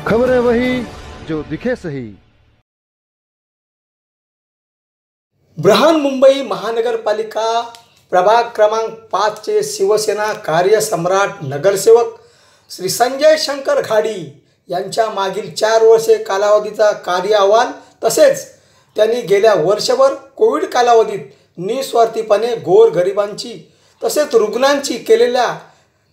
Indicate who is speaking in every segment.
Speaker 1: खबरें वही जो दिखे सही।
Speaker 2: बृहन्मुंबई महानगरपालिका प्रभाग क्रमांक 5 चे शिवसेना कार्यसम्राट नगरसेवक श्री संजय शंकर घाडी यांच्या मागील 4 वर्षे कालावधीचा कार्य अहवाल तसेच त्यांनी गेल्या वर्षभर कोविड कालावधीत निस्वार्थीपणे गोरगरिबांची तसेच रुग्णांची केलेल्या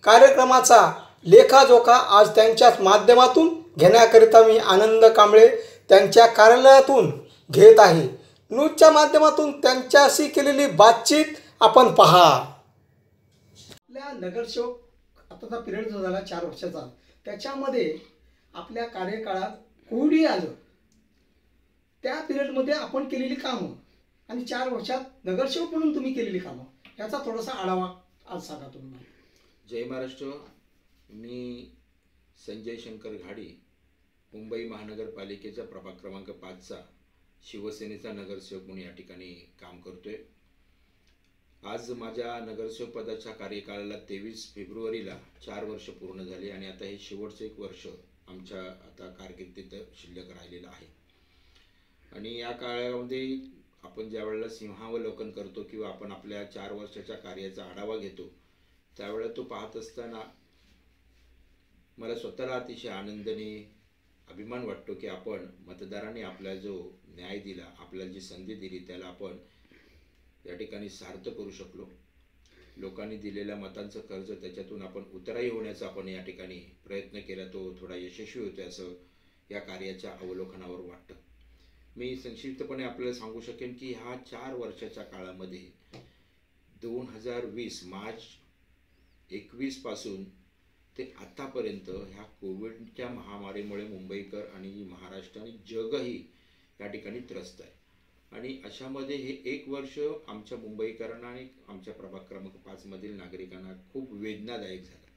Speaker 2: कार्यक्रमाचा लेखाजोखा आज त्यांच्याच माध्यमातून घेण्याकरिता मी आनंद कांबळे त्यांच्या कार्यालयातून घेत आहे। न्यूजच्या माध्यमातून त्यांच्याशी केलेली बातचीत आपण पहा। आपल्या नगरसेवक आताचा पिरियड जो झाला 4 वर्षाचा, त्याच्यामध्ये आपल्या कार्यकाळात कोविड आलं, त्या पिरियडमध्ये आपण केलेली कामं आणि 4 वर्षात नगरसेवक म्हणून तुम्ही केलेली कामं याचा थोडासा आढावा आज सांगा तुम्ही।
Speaker 3: जय महाराष्ट्र। मी संजय शंकर घाडी, मुंबई महानगरपालिकेचा प्रभाग क्रमांक 5चा शिवसेनेचा नगरसेवक म्हणून या ठिकाणी काम करतोय। आज माझ्या नगरसेवक पदाच्या कार्यकाळाला 23 फेब्रुवारीला 4 वर्ष पूर्ण झाली आणि आता हे शेवटचं एक वर्ष आमच्या आता कारकिर्दीत शिल्लक राहिलेलं आहे। आणि या काळामध्ये आपण ज्या वेळेला सिंहावलोकन करतो किंवा आपण आपल्या 4 वर्षाच्या कार्याचा आढावा घेतो, त्यावेळेला तो पाहत असताना मला स्वतःला अतिशय आनंदाने अभिमान वाटतो की आपण मतदारांनी आपल्याला जो न्याय दिला, आपल्याला जी संधी दिली, त्याला आपण या ठिकाणी सार्थ करू शकलो। लोकांनी दिलेल्या मतांचं कर्ज त्याच्यातून आपण उतराई होण्याचा आपण या ठिकाणी प्रयत्न केला, तो थोडा यशस्वी होतो असं या कार्याच्या अवलोकनावर वाटतं। मी संक्षिप्तपणे आपल्याला सांगू शकेन की ह्या 4 वर्षाच्या काळामध्ये 2020 मार्च 21 पासून ते आतापर्यंत ह्या कोविडच्या महामारीमुळे मुंबईकर आणि महाराष्ट्र आणि जगही या ठिकाणी त्रस्त आहे। आणि अशामध्ये हे 1 वर्ष आमच्या मुंबईकरांना आणि आमच्या प्रभाग क्रमांक 5 मधील नागरिकांना खूप वेदनादायक झालं।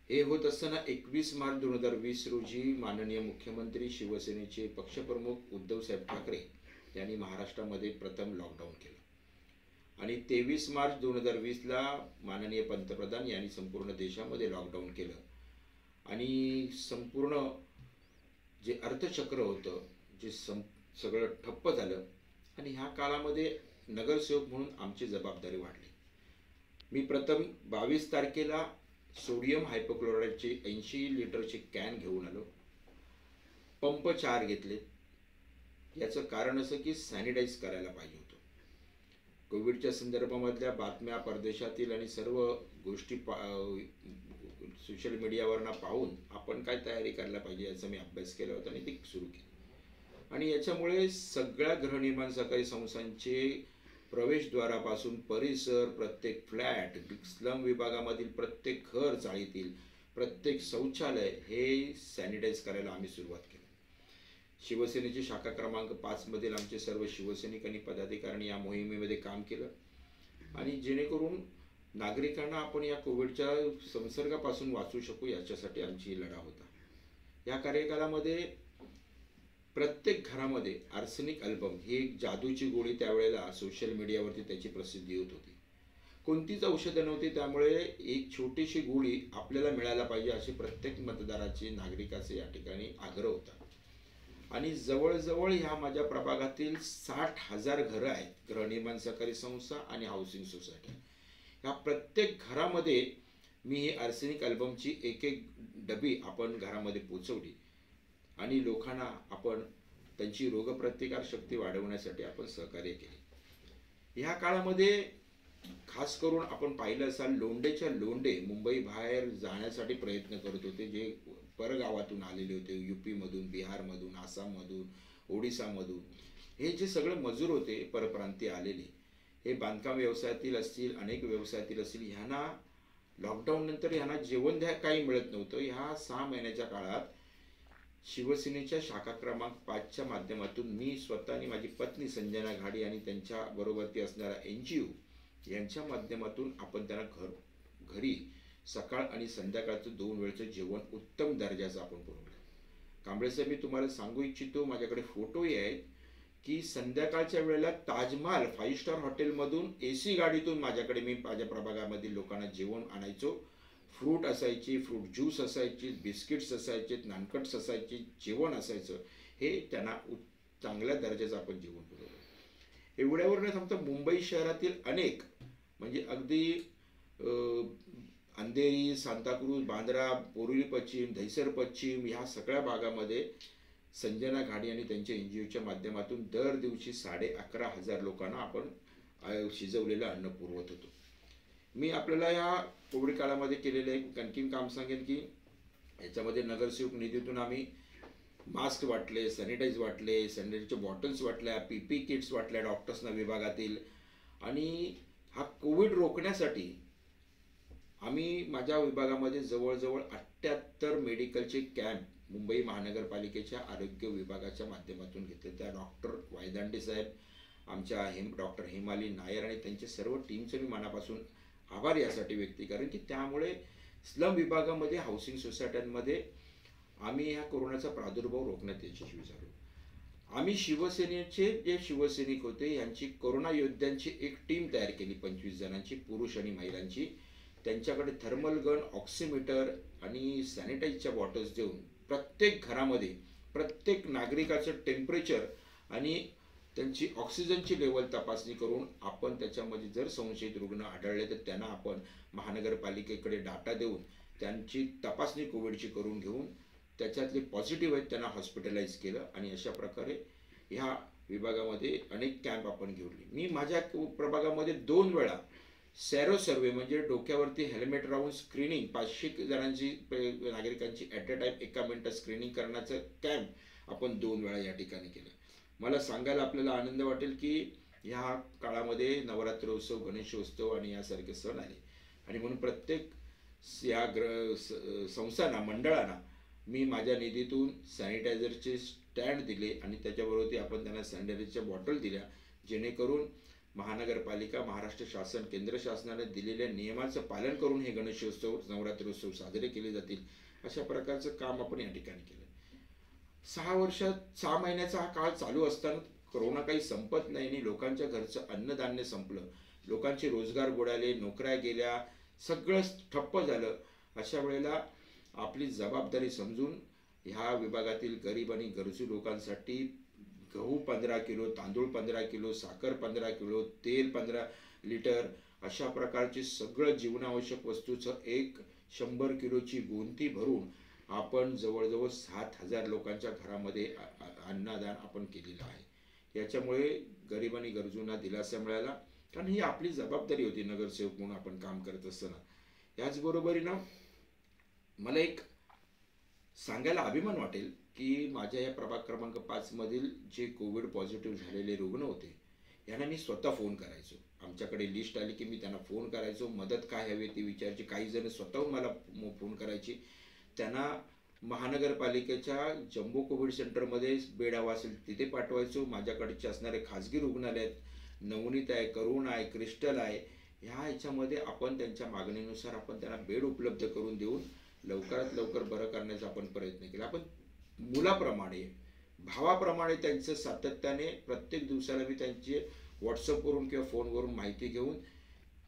Speaker 3: हे होत असताना 21 मार्च 2020 रोजी माननीय मुख्यमंत्री शिवसेनेचे पक्षप्रमुख उद्धव साहेब ठाकरे यांनी महाराष्ट्रामध्ये प्रथम लॉकडाऊन केलं आणि 23 मार्च 2020ला माननीय पंतप्रधान यांनी संपूर्ण देशामध्ये लॉकडाऊन केलं आणि संपूर्ण जे अर्थचक्र होतं जे सगळं ठप्प झालं। आणि ह्या काळामध्ये नगरसेवक म्हणून आमची जबाबदारी वाढली। मी प्रथम 22 तारखेला सोडियम हायपोक्लोराईडचे 80 लिटरचे कॅन घेऊन आलो, पंप 4 घेतले। याचं कारण असं की सॅनिटाईज करायला पाहिजे होतं। कोविडच्या संदर्भामधल्या बातम्या परदेशातील आणि सर्व गोष्टी सोशल मीडियावरनं पाहून आपण काय तयारी करायला पाहिजे याचा मी अभ्यास केला होता आणि ते सुरू केलं। आणि याच्यामुळे सगळ्या गृहनिर्माण सहकारी संस्थांचे प्रवेशद्वारापासून परिसर, प्रत्येक फ्लॅट, स्लम विभागामधील प्रत्येक घर चाळीतील प्रत्येक शौचालय हे सॅनिटाईज करायला आम्ही सुरुवात केली। शिवसेनेची शाखा क्रमांक 5 मधील आमचे सर्व शिवसैनिक आणि पदाधिकाऱ्यांनी या मोहिमेमध्ये काम केलं आणि जेणेकरून नागरिकांना आपण या कोविडच्या संसर्गापासून वाचू शकू याच्यासाठी आमची लढा होता। या कार्यकालामध्ये प्रत्येक घरामध्ये आर्सेनिक अल्बम ही एक जादूची गोळी त्यावेळेला सोशल मीडियावरती त्याची प्रसिद्धी होत होती। कोणतीच औषधं नव्हती, त्यामुळे एक छोटीशी गोळी आपल्याला मिळायला पाहिजे अशी प्रत्येक मतदाराची नागरिकाचे या ठिकाणी आग्रह होता। आणि जवळजवळ ह्या माझ्या प्रभागातील 60,000 घरं आहेत, गृहनिर्माण सहकारी संस्था आणि हाऊसिंग सोसायटी। ह्या प्रत्येक घरामध्ये मी ही आर्सेनिक अल्बमची एक डबी आपण घरामध्ये पोचवली आणि लोकांना आपण त्यांची रोगप्रतिकार शक्ती वाढवण्यासाठी आपण सहकार्य केले। ह्या काळामध्ये खास करून आपण पाहिलं असाल लोंढेच्या लोंढे मुंबई बाहेर जाण्यासाठी प्रयत्न करत होते, जे परगावातून आलेले होते, यूपीमधून, बिहारमधून, आसाममधून, ओडिसामधून। हे जे सगळे मजूर होते परप्रांतीय आलेले, हे बांधकाम व्यवसायातील असतील, अनेक व्यवसायातील असतील, ह्यांना लॉकडाऊन नंतर ह्यांना जेवण द्या काही मिळत नव्हतं। ह्या 6 महिन्याच्या काळात शिवसेनेच्या शाखा क्रमांक 5च्या माध्यमातून मी स्वतः आणि माझी पत्नी संजना घाडी आणि त्यांच्या बरोबरती असणारा NGO यांच्या माध्यमातून आपण त्यांना घरी सकाळ आणि संध्याकाळचं 2 वेळचं जेवण उत्तम दर्जाचं आपण पुरवलं। कांबळे साहेब, मी तुम्हाला सांगू इच्छितो, माझ्याकडे फोटोही आहेत की संध्याकाळच्या वेळेला ताजमहाल 5 स्टार हॉटेलमधून AC गाडीतून माझ्याकडे मी माझ्या प्रभागामधील लोकांना जेवण आणायचो। फ्रूट असायची, फ्रूट ज्यूस असायची, बिस्किट्स असायचे, नानकट्स असायचे, जेवण असायचं. हे त्यांना चांगल्या दर्जाचं आपण जेवण पुरवलं. एवढ्यावर न थांबता मुंबई शहरातील अनेक म्हणजे अगदी अंधेरी, सांताक्रूज, बांद्रा, बोरिवली पश्चिम, दहिसर पश्चिम ह्या सगळ्या भागामध्ये संजना घाडी आणि त्यांच्या NGOच्या माध्यमातून दर दिवशी 11,500 लोकांना आपण शिजवलेलं अन्न पुरवत होतो. मी आपल्याला या कोविड काळामध्ये केलेलं एक आणखीन काम सांगेन की याच्यामध्ये नगरसेवक निधीतून आम्ही मास्क वाटले, सॅनिटाईज वाटले, सॅनिटाईजच्या बॉटल्स वाटल्या, PP किट्स वाटल्या डॉक्टर्सना विभागातील. आणि हा कोविड रोखण्यासाठी आम्ही माझ्या विभागामध्ये जवळजवळ 78 मेडिकलचे कॅम्प मुंबई महानगरपालिकेच्या आरोग्य विभागाच्या माध्यमातून घेतले. त्या डॉक्टर वायदांडे साहेब, आमच्या डॉक्टर हेमाली नायर आणि त्यांच्या सर्व टीमचे मी मनापासून आभार यासाठी व्यक्त करेन की त्यामुळे स्लम विभागामध्ये, हाऊसिंग सोसायट्यांमध्ये आम्ही ह्या कोरोनाचा प्रादुर्भाव रोखण्यात यशस्वी झालो. आम्ही शिवसेनेचे जे शिवसैनिक होते यांची कोरोना योद्ध्यांची एक टीम तयार केली 25 जणांची, पुरुष आणि महिलांची. त्यांच्याकडे थर्मल गन, ऑक्सिमीटर आणि सॅनिटाईजच्या बॉटल्स देऊन प्रत्येक घरामध्ये प्रत्येक नागरिकाचं टेम्परेचर आणि त्यांची ऑक्सिजनची लेवल तपासणी करून आपण त्याच्यामध्ये जर संशयित रुग्ण आढळले तर त्यांना आपण महानगरपालिकेकडे डाटा देऊन त्यांची तपासणी कोविडची करून घेऊन त्याच्यातले पॉझिटिव्ह आहेत त्यांना हॉस्पिटलाइज केलं. आणि अशा प्रकारे ह्या विभागामध्ये अनेक कॅम्प आपण घेतले. मी माझ्या प्रभागामध्ये 2 वेळा सॅरो सर्वे म्हणजे डोक्यावरती हेल्मेट राहून स्क्रीनिंग 500 जणांची नागरिकांची ॲट अ टाईम एका मिनिटात स्क्रीनिंग करण्याचं कॅम्प आपण 2 वेळा या ठिकाणी केलं. मला सांगायला आपल्याला आनंद वाटेल की ह्या काळामध्ये नवरात्रोत्सव, गणेशोत्सव आणि यासारखे सण आले आणि म्हणून प्रत्येक या संस्थांना, मंडळांना मी माझ्या निधीतून सॅनिटायझरचे स्टँड दिले आणि त्याच्याबरोबर आपण त्यांना सॅनिटायझरच्या बॉटल दिल्या, जेणेकरून महानगरपालिका, महाराष्ट्र शासन, केंद्र शासनाने दिलेल्या नियमाचं पालन करून हे गणेशोत्सव, नवरात्रोत्सव साजरे केले जातील. अशा प्रकारचं काम आपण या ठिकाणी केलं. 6 महिन्याचा हा काळ चालू असताना कोरोना काही संपत नाही आणि लोकांच्या घरचं अन्नधान्य संपलं, लोकांचे रोजगार बुडाले, नोकऱ्या गेल्या, सगळं ठप्प झालं. अशा वेळेला आपली जबाबदारी समजून ह्या विभागातील गरीब आणि गरजू लोकांसाठी गहू 15 किलो, तांदूळ 15 किलो, साखर 15 किलो, तेल 15 लिटर अशा प्रकारचे सगळं जीवनावश्यक वस्तूचं 100 किलोची गोंती भरून आपण जवळजवळ 7,000 लोकांच्या घरामध्ये अन्नदान आपण केलेलं आहे. याच्यामुळे गरीब आणि गरजूंना दिलासा मिळाला, कारण ही आपली जबाबदारी होती नगरसेवक म्हणून आपण काम करत असताना. याचबरोबरीनं मला एक सांगायला अभिमान वाटेल की माझ्या या प्रभाग क्रमांक 5 मधील जे कोविड पॉझिटिव्ह झालेले रुग्ण होते यांना मी स्वतः फोन करायचो. आमच्याकडे लिस्ट आली की मी त्यांना फोन करायचो, मदत काय हवी ती विचारायची. काही जण स्वतःहून मला फोन करायची. त्यांना महानगरपालिकेच्या जम्बो कोविड सेंटरमध्ये बेड हवा असेल तिथे पाठवायचो. माझ्याकडचे असणारे खाजगी रुग्णालय आहेत, नवनीत आहे, करुण आहे, क्रिस्टल आहे, ह्याच्यामध्ये आपण त्यांच्या मागणीनुसार आपण त्यांना बेड उपलब्ध करून देऊन लवकरात लवकर बरं करण्याचा आपण प्रयत्न केला. आपण मुलाप्रमाणे, भावाप्रमाणे त्यांचं सातत्याने प्रत्येक दिवसाला मी त्यांची व्हॉट्सअपवरून किंवा फोनवरून माहिती घेऊन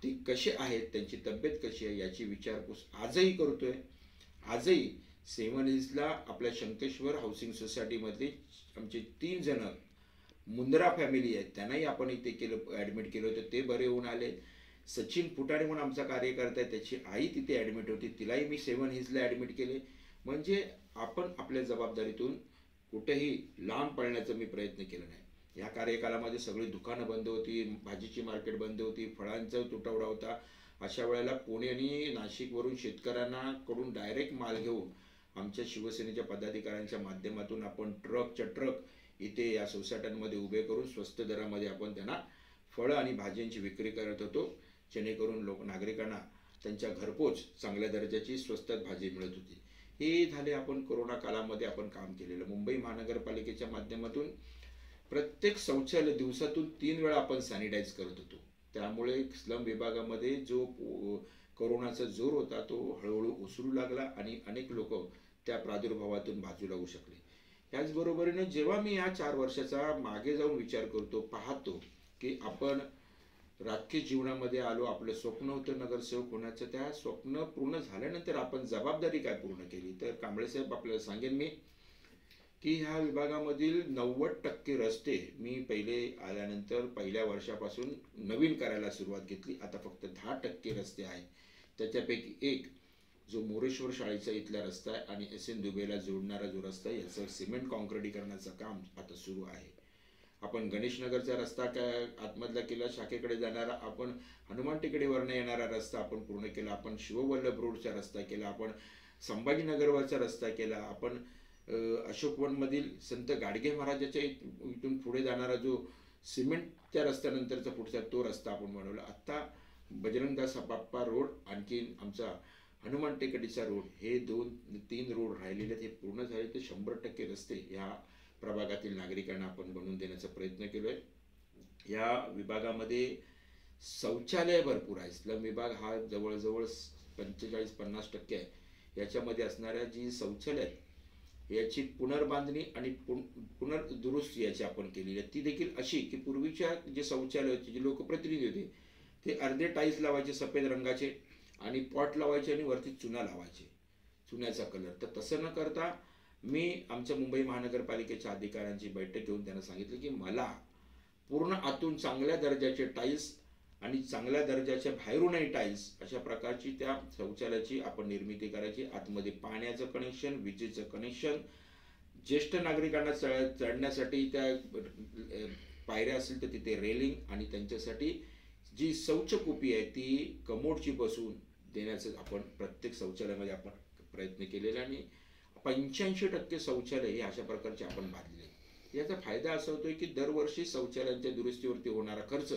Speaker 3: ती कसे आहेत, त्यांची तब्येत कशी आहे याची विचारपूस आजही करतोय. आजही 7 हिल्सला आपल्या शंकेश्वर हाऊसिंग सोसायटीमधले आमचे 3 जण मुंद्रा फॅमिली आहेत, त्यांनाही आपण इथे ॲडमिट केलं होतं, ते बरे होऊन आले. सचिन फुटाणे म्हणून आमचा कार्यकर्ता आहे, त्याची आई तिथे ॲडमिट होती, तिलाही मी 7 हिल्सला ॲडमिट केले. म्हणजे आपण आपल्या जबाबदारीतून कुठेही लांब पळण्याचा मी प्रयत्न केला नाही. या कार्यकालामध्ये सगळी दुकानं बंद होती, भाजीची मार्केट बंद होती, फळांचा तुटवडा होता. अशा वेळेला पुणे आणि नाशिकवरून शेतकऱ्यांना कडून डायरेक्ट माल घेऊन आमच्या शिवसेनेच्या पदाधिकाऱ्यांच्या माध्यमातून आपण ट्रकच्या ट्रक इथे या सोसायट्यांमध्ये उभे करून स्वस्त दरामध्ये आपण त्यांना फळं आणि भाज्यांची विक्री करत होतो, जेणेकरून नागरिकांना त्यांच्या घरपोच चांगल्या दर्जाची स्वस्तात भाजी मिळत होती. हे झाले आपण कोरोना काळामध्ये आपण काम केलेलं. मुंबई महानगरपालिकेच्या माध्यमातून प्रत्येक शौचालय दिवसातून 3 वेळा आपण सॅनिटाईज करत होतो. त्यामुळे स्लम विभागामध्ये जो कोरोनाचा जोर होता तो हळूहळू ओसरू लागला आणि अनेक लोक त्या प्रादुर्भावातून बाजूला होऊ शकले. याचबरोबरीने जेव्हा मी या 4 वर्षाचा मागे जाऊन विचार करतो, पाहतो की आपण राजकीय जीवनामध्ये आलो, आपलं स्वप्न होतं नगरसेवक होण्याचं, त्या स्वप्न पूर्ण झाल्यानंतर आपण जबाबदारी काय पूर्ण केली. तर कांबळे साहेब आपल्याला सांगेन मी की ह्या विभागामधील 90% रस्ते मी पहिले आल्यानंतर पहिल्या वर्षापासून नवीन करायला सुरुवात घेतली. आता फक्त 10% रस्ते आहेत. त्याच्यापैकी एक जो मोरेश्वर शाळेचा इथला रस्ता आहे आणि SN दुबेला जोडणारा जो रस्ता आहे, याचं सिमेंट कॉन्क्रिटीकरणाचं काम आता सुरू आहे. आपण गणेशनगरचा रस्ता काय आतमधला केला, शाखेकडे जाणारा, आपण हनुमान टेकडीवरनं येणारा रस्ता आपण पूर्ण केला, आपण शिववल्लभ रोडचा रस्ता केला, आपण संभाजीनगरवरचा रस्ता केला, आपण अशोकवनमधील संत गाडगे महाराजाच्या इथून पुढे जाणारा जो सिमेंटच्या रस्त्यानंतरचा पुढचा तो रस्ता आपण बनवला. आत्ता बजरंगदास बाप्पा रोड, आणखीन आमचा हनुमान टेकडीचा रोड, हे 2-3 रोड राहिलेले आहेत. हे पूर्ण झाले तर 100% रस्ते ह्या प्रभागातील नागरिकांना आपण बनवून देण्याचा प्रयत्न केलो आहे. या विभागामध्ये शौचालय भरपूर आहे. स्लम विभाग हा जवळजवळ 45-50% आहे. याच्यामध्ये असणाऱ्या जी शौचालय आहेत याची पुनर्बांधणी आणि पुनर्दुरुस्ती याची आपण केलेली आहे. ती देखील अशी की पूर्वीच्या जे शौचालय होते, जे लोकप्रतिनिधी होते, ते अर्धे टाईल्स लावायचे सफेद रंगाचे आणि पॉट लावायचे आणि वरती चुना लावायचे, चुन्याचा कलर. तर तसं न करता मी आमच्या मुंबई महानगरपालिकेच्या अधिकाऱ्यांची बैठक घेऊन त्यांना सांगितलं की मला पूर्ण आतून चांगल्या दर्जाचे टाईल्स आणि चांगल्या दर्जाच्या बाहेरूनही टाईल्स अशा प्रकारची त्या शौचालयाची आपण निर्मिती करायची. आतमध्ये पाण्याचं कनेक्शन, विजेचं कनेक्शन, ज्येष्ठ नागरिकांना चढण्यासाठी त्या पायऱ्या असतील तर तिथे रेलिंग, आणि त्यांच्यासाठी जी शौचकूपी आहे ती कमोडची बसवून देण्याचं आपण प्रत्येक शौचालयामध्ये आपण प्रयत्न केलेला. आणि 85% शौचालय हे अशा प्रकारचे आपण बांधले. याचा फायदा असा होतोय की दरवर्षी शौचालयांच्या दुरुस्तीवरती होणारा खर्च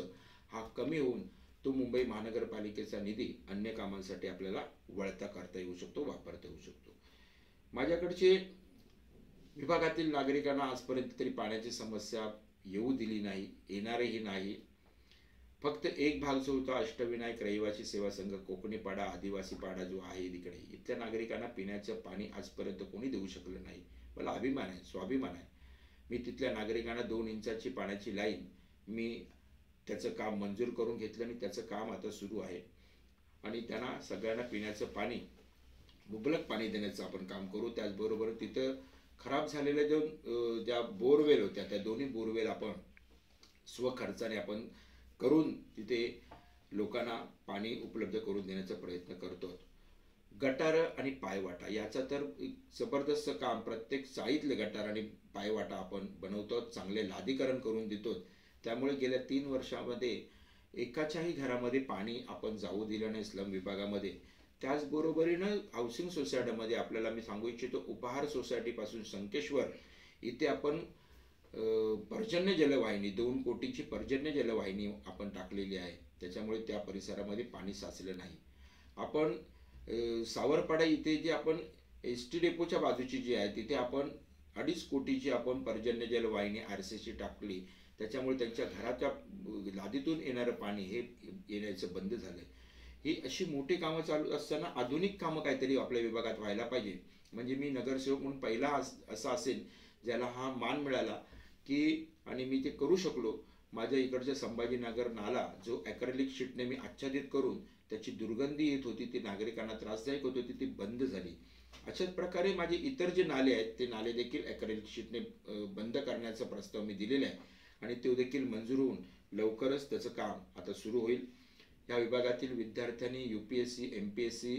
Speaker 3: हा कमी होऊन तो मुंबई महानगरपालिकेचा निधी अन्य कामांसाठी आपल्याला वळता करता येऊ शकतो, वापरता येऊ शकतो. माझ्याकडचे विभागातील नागरिकांना आजपर्यंत तरी पाण्याची समस्या येऊ दिली नाही, येणारही नाही. फक्त एक भाग जो होता अष्टविनायक रहिवासी सेवा संघ कोकणी पाडा, आदिवासी पाडा जो आहे तिकडे, इथल्या नागरिकांना पिण्याचं पाणी आजपर्यंत कोणी देऊ शकलं नाही. मला अभिमान आहे, स्वाभिमान आहे. मी तिथल्या नागरिकांना 2 इंचाची पाण्याची लाईन मी त्याचं काम मंजूर करून घेतलं आणि त्याचं काम आता सुरू आहे. आणि त्यांना सगळ्यांना पिण्याचं पाणी, मुबलक पाणी देण्याचं आपण काम करू. त्याचबरोबर तिथं खराब झालेल्या ज्या बोरवेल होत्या त्या दोन्ही बोरवेल आपण स्वखर्चाने आपण करून तिथे लोकांना पाणी उपलब्ध करून देण्याचा प्रयत्न करतो. गटारं आणि पायवाटा याचा तर जबरदस्त काम, प्रत्येक चाळीतले गटार आणि पायवाटा आपण बनवतो, चांगले लादीकरण करून देतो. त्यामुळे गेल्या 3 वर्षामध्ये एकाच्याही घरामध्ये पाणी आपण जाऊ दिलं नाही स्लम विभागामध्ये. त्याचबरोबरीनं हाऊसिंग सोसायटीमध्ये आपल्याला मी सांगू इच्छितो, उपहार सोसायटीपासून संकेश्वर इथे आपण पर्जन्य जलवाहिनी 2 कोटीची पर्जन्य जलवाहिनी आपण टाकलेली आहे. त्याच्यामुळे त्या परिसरामध्ये पाणी साचलं नाही. आपण सावरपाडा इथे जे आपण ST डेपोच्या बाजूची जी आहे तिथे आपण 2.5 कोटीची आपण पर्जन्य जलवाहिनी RCC टाकली. त्याच्यामुळे त्यांच्या घराच्या लादीतून येणारं पाणी हे येण्याचं बंद झालं. ही अशी मोठी कामं चालू असताना आधुनिक कामं काहीतरी आपल्या विभागात व्हायला पाहिजे. म्हणजे मी नगरसेवक म्हणून पहिला असा असेल ज्याला हा मान मिळाला की, आणि मी ते करू शकलो. माझ्या इकडच्या संभाजीनगर नाला जो ॲक्रेलिक शीटने मी आच्छादित करून त्याची दुर्गंधी येत होती, ती नागरिकांना त्रासदायक होत होती, ती बंद झाली. अशाच प्रकारे माझे इतर जे नाले आहेत ते नाले देखील ॲक्रेलिक शीटने बंद करण्याचा प्रस्ताव मी दिलेला आहे आणि ते देखील मंजूर होऊन लवकरच त्याचं काम आता सुरू होईल. या विभागातील विद्यार्थ्यांनी UPSC, MPSC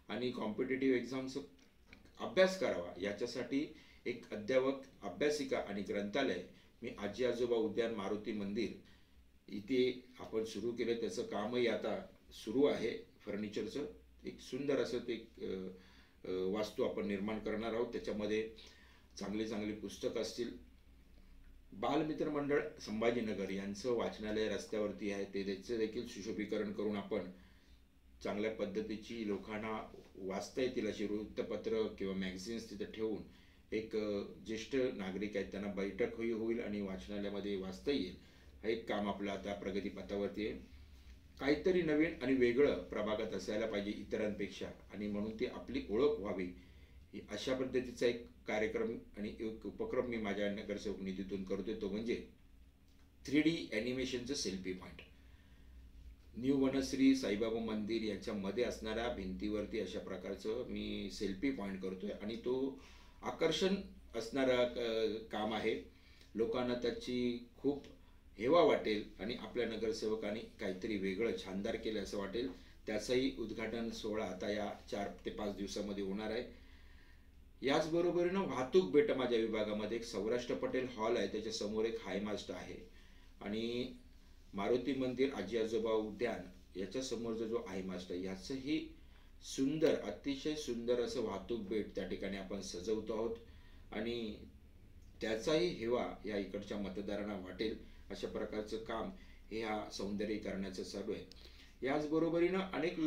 Speaker 3: आणि कॉम्पिटेटिव्ह एक्झामचा अभ्यास करावा याच्यासाठी एक अध्यापक, अभ्यासिका आणि ग्रंथालय मी आजी आजोबा उद्यान मारुती मंदिर इथे आपण सुरू केलं. त्याचं कामही आता सुरू आहे. फर्निचरचं एक सुंदर असं ते वास्तू आपण निर्माण करणार आहोत. त्याच्यामध्ये चांगली चांगली पुस्तकं असतील. बालमित्र मंडळ संभाजीनगर यांचं वाचनालय रस्त्यावरती आहे, ते त्याचं देखील सुशोभीकरण करून आपण चांगल्या पद्धतीची लोकांना वाचता येतील अशी वृत्तपत्र किंवा मॅगझिन्स तिथं ठेवून एक ज्येष्ठ नागरिक आहेत त्यांना बैठक होईल आणि वाचनालयामध्ये वाचता येईल. हा एक काम आपलं आता प्रगतीपथावरती आहे. काहीतरी नवीन आणि वेगळं प्रभागात असायला पाहिजे इतरांपेक्षा, आणि म्हणून ती आपली ओळख व्हावी अशा पद्धतीचा एक कार्यक्रम आणि एक उपक्रम मी माझ्या नगरसेवक निधीतून करतोय. तो म्हणजे 3D ॲनिमेशनचं selfie point. New Vanashree Saibaba मंदिर याच्यामध्ये असणाऱ्या भिंतीवरती अशा प्रकारचं मी सेल्फी पॉईंट करतोय आणि तो आकर्षण असणारा काम आहे. लोकांना त्याची खूप हेवा वाटेल आणि आपल्या नगरसेवकांनी काहीतरी वेगळं शानदार केलं असं वाटेल. त्याचंही उद्घाटन सोहळा आता या 4 ते 5 दिवसामध्ये होणार आहे. याचबरोबरीनं वाहतूक बेट माझ्या विभागामध्ये एक सौराष्ट्र पटेल हॉल आहे, त्याच्या समोर एक हायमास्ट आहे आणि मारुती मंदिर आजी आजोबा उद्यान याच्या समोरचा जो हायमास्ट आहे याचंही सुंदर, अतिशय सुंदर असं वाहतूक बेट त्या ठिकाणी आपण सजवतो आहोत आणि त्याचाही हेवा या इकडच्या मतदारांना वाटेल अशा प्रकारचं काम हे ह्या सौंदर्यीकरणाचं चालू आहे. याचबरोबरीनं अनेक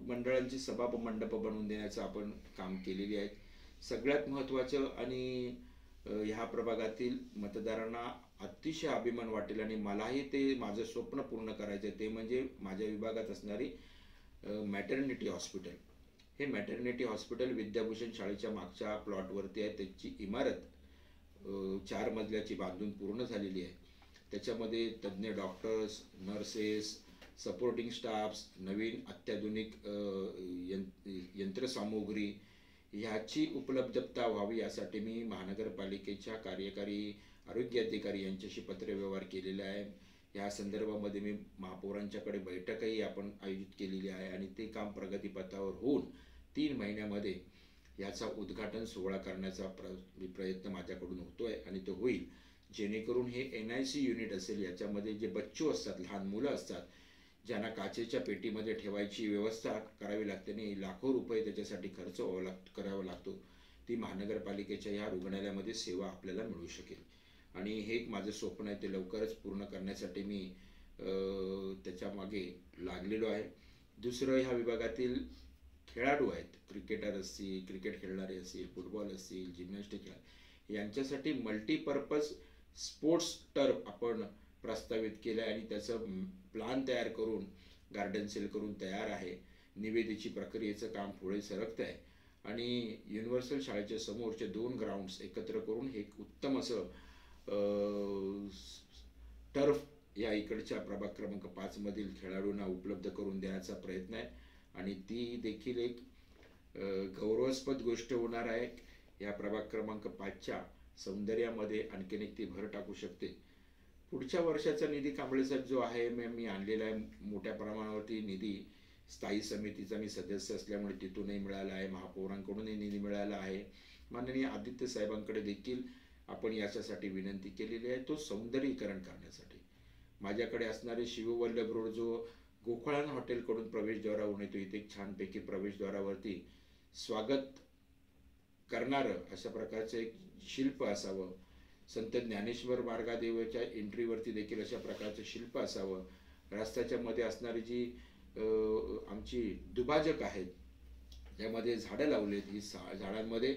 Speaker 3: मंडळांची सभा मंडप बनवून देण्याचं आपण काम केलेली आहे. सगळ्यात महत्त्वाचं आणि ह्या प्रभागातील मतदारांना अतिशय अभिमान वाटेल आणि मलाही ते माझं स्वप्न पूर्ण करायचं आहे, ते म्हणजे माझ्या विभागात असणारी मॅटर्निटी हॉस्पिटल. हे मॅटर्निटी हॉस्पिटल विद्याभूषण शाळेच्या मागच्या प्लॉटवरती आहे. त्याची इमारत 4 मजल्याची बांधून पूर्ण झालेली आहे. त्याच्यामध्ये तज्ज्ञ डॉक्टर्स, नर्सेस, सपोर्टिंग स्टाफ्स, नवीन अत्याधुनिक यंत्रसामुग्री ह्याची उपलब्धता व्हावी यासाठी मी महानगरपालिकेच्या कार्यकारी आरोग्य अधिकारी यांच्याशी पत्रव्यवहार केलेला आहे. या संदर्भामध्ये मी महापौरांच्याकडे बैठकही आपण आयोजित केलेली आहे आणि ते काम प्रगतीपथावर होऊन 3 महिन्यामध्ये याचा उद्घाटन सोहळा करण्याचा प्रयत्न माझ्याकडून होतो आहे आणि तो होईल. जेणेकरून हे NIC युनिट असेल, याच्यामध्ये जे बच्चू असतात, लहान मुलं असतात, ज्यांना काचेच्या पेटीमध्ये ठेवायची व्यवस्था करावी लागते आणि लाखो रुपये त्याच्यासाठी खर्च करावा लागतो, ती महानगरपालिकेच्या या रुग्णालयामध्ये सेवा आपल्याला मिळू शकेल. आणि हे एक माझं स्वप्न आहे, ते लवकरच पूर्ण करण्यासाठी मी त्याच्यामागे लागलेलो आहे. दुसरं, ह्या विभागातील खेळाडू आहेत, क्रिकेटर असतील, क्रिकेट खेळणारे असतील, फुटबॉल असतील, जिम्नॅस्टिक यांच्यासाठी मल्टीपर्पज स्पोर्ट्स टर्फ आपण प्रस्तावित केलं आहे आणि त्याचं प्लान तयार करून गार्डन सेल करून तयार आहे. निविदेची प्रक्रियेचं काम पुढे सरकतं आहे आणि युनिव्हर्सल शाळेच्या समोरचे 2 ग्राउंड्स एकत्र करून हे एक उत्तम असं टर्फ या इकडच्या प्रभाग क्रमांक 5 मधील खेळाडूंना उपलब्ध करून देण्याचा प्रयत्न आहे आणि ती देखील एक गौरवास्पद गोष्ट होणार आहे. या प्रभाग क्रमांक 5च्या सौंदर्यामध्ये आणखीन एक ती भर टाकू शकते. पुढच्या वर्षाचा निधी कांबळे साहेब जो आहे मी आणलेला आहे, मोठ्या प्रमाणावरती निधी स्थायी समितीचा मी सदस्य असल्यामुळे तिथूनही मिळाला आहे, महापौरांकडूनही निधी मिळाला आहे. माननीय आदित्य साहेबांकडे देखील आपण याच्यासाठी विनंती केलेली आहे, तो सौंदर्यीकरण करण्यासाठी. माझ्याकडे असणारे शिववल्लभ रोड जो गोखळान हॉटेलकडून प्रवेशद्वारावरून येतो, इथे एक छानपैकी प्रवेशद्वारावरती स्वागत करणारं अशा प्रकारचं एक शिल्प असावं. संत ज्ञानेश्वर मार्गादेवाच्या एंट्रीवरती देखील अशा प्रकारचं शिल्प असावं. रस्त्याच्या मध्ये असणारी जी आमची दुभाजक आहेत, त्यामध्ये झाडं लावलेत, ही झाडांमध्ये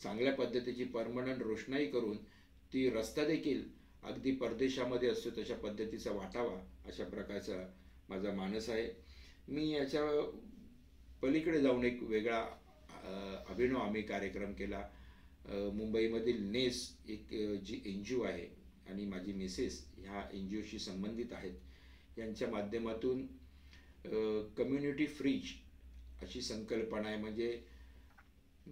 Speaker 3: चांगल्या पद्धतीची परमनंट रोषणाई करून ती रस्ता देखील अगदी परदेशामध्ये असतो तशा पद्धतीचा वाटावा, अशा प्रकारचा माझा मानस आहे. मी याच्या पलीकडे जाऊन एक वेगळा अभिनव आम्ही कार्यक्रम केला. मुंबईमधील नेस एक जी NGO आहे आणि माझी मिसेस ह्या NGOशी संबंधित आहेत, यांच्या माध्यमातून कम्युनिटी फ्रीज अशी संकल्पना आहे. म्हणजे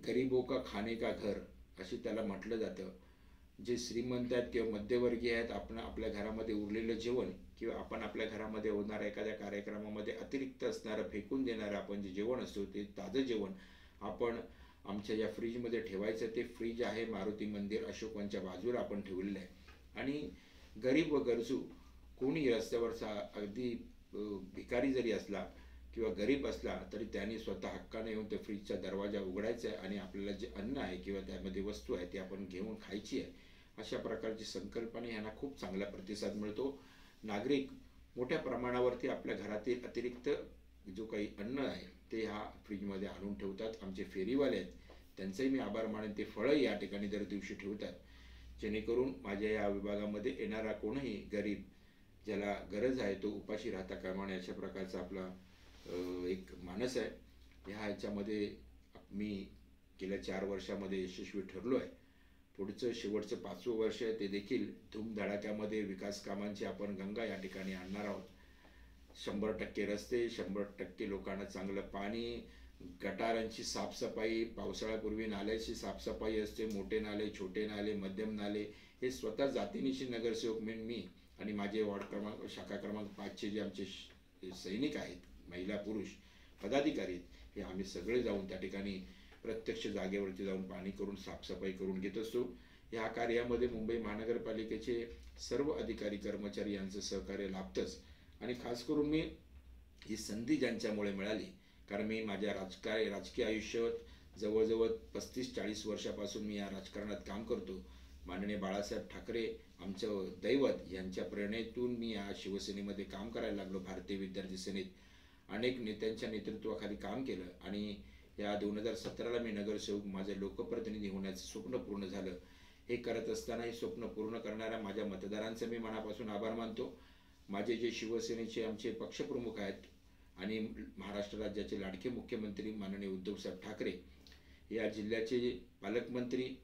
Speaker 3: गरीबों का खाने का घर अशी त्याला म्हटलं जातं. जे श्रीमंत आहेत किंवा मध्यवर्गीय आहेत, आपण आपल्या घरामध्ये उरलेलं जेवण किंवा आपण आपल्या घरामध्ये होणाऱ्या एखाद्या कार्यक्रमामध्ये अतिरिक्त असणारं फेकून देणारं आपण जे जेवण असतो, ते ताजं जेवण आपण आमच्या या फ्रीजमध्ये ठेवायचं. ते फ्रीज आहे मारुती मंदिर अशोकवनच्या बाजूला आपण ठेवलेलं आहे आणि गरीब व गरजू कोणी रस्त्यावरचा अगदी भिकारी जरी असला किंवा गरीब असला तरी त्यांनी स्वतः हक्काने येऊन त्या फ्रीजचा दरवाजा उघडायचा आहे आणि आपल्याला जे अन्न आहे किंवा त्यामध्ये वस्तू आहे ती आपण घेऊन खायची आहे. अशा प्रकारची संकल्पना यांना खूप चांगला प्रतिसाद मिळतो. नागरिक मोठ्या प्रमाणावरती आपल्या घरातील अतिरिक्त जो काही अन्न आहे ते ह्या फ्रीजमध्ये आणून ठेवतात. आमचे फेरीवाले आहेत, त्यांचंही मी आभार मानेन, ते फळं या ठिकाणी दर दिवशी ठेवतात, जेणेकरून माझ्या या विभागामध्ये येणारा कोणीही गरीब ज्याला गरज आहे तो उपाशी राहता कामा नये, अशा प्रकारचा आपला एक मानस आहे. ह्याच्यामध्ये मी गेल्या 4 वर्षामध्ये यशस्वी ठरलो आहे. पुढचं शेवटचं 5वं वर्ष आहे, ते देखील धूमधडाक्यामध्ये विकास कामांची आपण गंगा या ठिकाणी आणणार आहोत. 100% रस्ते, 100% लोकांना चांगलं पाणी, गटारांची साफसफाई, पावसाळ्यापूर्वी नाल्याची साफसफाई असते, मोठे नाले, छोटे नाले, मध्यम नाले, हे स्वतः जातीनिशी नगरसेवक म्हणून मी आणि माझे वार्ड क्रमांक शाखा क्रमांक 5चे जे आमचे सैनिक आहेत, महिला पुरुष पदाधिकारी आहेत, हे आम्ही सगळे जाऊन त्या ठिकाणी प्रत्यक्ष जागेवरती जाऊन पाणी करून साफसफाई करून घेत असतो. ह्या कार्यामध्ये मुंबई महानगरपालिकेचे सर्व अधिकारी कर्मचारी यांचं सहकार्य लाभतंच. आणि खास करून मी ही संधी ज्यांच्यामुळे मिळाली, कारण मी माझ्या राजकीय आयुष्यात जवळजवळ 35-40 वर्षापासून मी या राजकारणात काम करतो. माननीय बाळासाहेब ठाकरे आमचं दैवत यांच्या प्रेरणेतून मी या शिवसेनेमध्ये काम करायला लागलो. भारतीय विद्यार्थी सेनेत अनेक नेत्यांच्या नेतृत्वाखाली काम केलं आणि या 2017ला मी नगरसेवक, माझे लोकप्रतिनिधी होण्याचं स्वप्न पूर्ण झालं. हे करत असताना हे स्वप्न पूर्ण करणाऱ्या माझ्या मतदारांचे मी मनापासून आभार मानतो. माझे जे शिवसेनेचे आमचे पक्षप्रमुख आहेत आणि महाराष्ट्र राज्याचे लाडके मुख्यमंत्री माननीय उद्धवसाहेब ठाकरे, या जिल्ह्याचे पालकमंत्री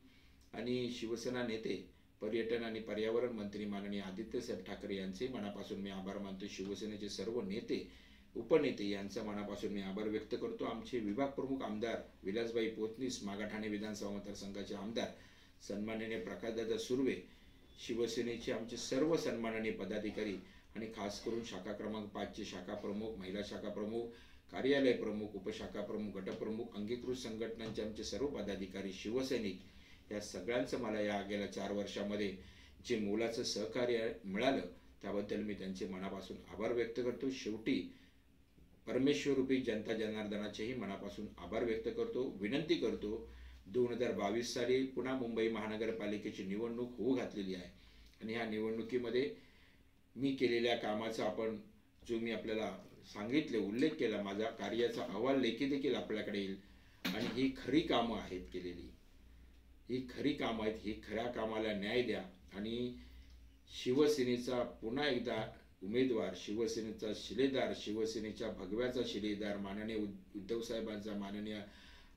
Speaker 3: आणि शिवसेना नेते, पर्यटन आणि पर्यावरण मंत्री माननीय आदित्यसाहेब ठाकरे यांचे मनापासून मी आभार मानतो. शिवसेनेचे सर्व नेते, उपनेते यांचा मनापासून मी आभार व्यक्त करतो. आमचे विभाग प्रमुख आमदार विलासबाई पोतनीस, मागाठाणे विधानसभा मतदारसंघाचे आमदार सन्माननीय प्रकाशदादा सुर्वे, शिवसेनेचे आमचे सर्व सन्माननीय पदाधिकारी आणि खास करून शाखा क्रमांक 5चे शाखा प्रमुख, महिला शाखा प्रमुख, कार्यालय प्रमुख, उपशाखा प्रमुख, गटप्रमुख, अंगीकृत संघटनांचे आमचे सर्व पदाधिकारी, शिवसैनिक, या सगळ्यांचं मला या गेल्या 4 वर्षामध्ये जे मोलाचं सहकार्य मिळालं त्याबद्दल मी त्यांचे मनापासून आभार व्यक्त करतो. शेवटी परमेश्वरूपी जनता जनार्दनाचेही मनापासून आभार व्यक्त करतो. विनंती करतो, 2022 साली पुन्हा मुंबई महानगरपालिकेची निवडणूक होऊ घातलेली आहे आणि ह्या निवडणुकीमध्ये मी केलेल्या कामाचा आपण जो मी आपल्याला सांगितले, उल्लेख केला, माझा कार्याचा अहवाल लेखी देखील आपल्याकडे येईल आणि ही खरी कामं आहेत केलेली, ही खरी कामं आहेत. ही खऱ्या कामाला न्याय द्या आणि शिवसेनेचा पुन्हा एकदा उमेदवार, शिवसेनेचा शिलेदार, शिवसेनेच्या भगव्याचा शिलेदार, माननीय उद्धव साहेबांचा, माननीय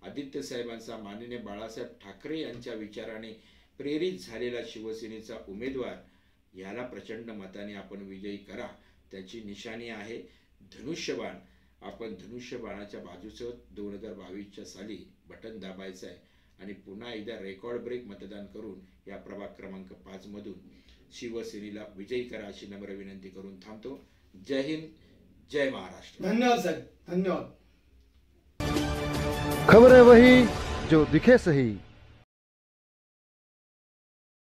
Speaker 3: आदित्य साहेबांचा, माननीय बाळासाहेब ठाकरे यांच्या विचाराने प्रेरित झालेला शिवसेनेचा उमेदवार, याला प्रचंड मताने आपण विजयी करा. त्याची निशाणी आहे धनुष्यबाण. आपण धनुष्यबाणाच्या बाजूचं 2022च्या साली बटन दाबायचं आहे आणि पुन्हा एकदा रेकॉर्ड ब्रेक मतदान करून या प्रभाग क्रमांक 5 मधून शिवसेनेला विजयी करा अशी नम्र विनंती करून थांबतो. जय हिंद, जय महाराष्ट्र.
Speaker 2: धन्यवाद साहेब, धन्यवाद.
Speaker 1: खबर है वही जो दिखे सही.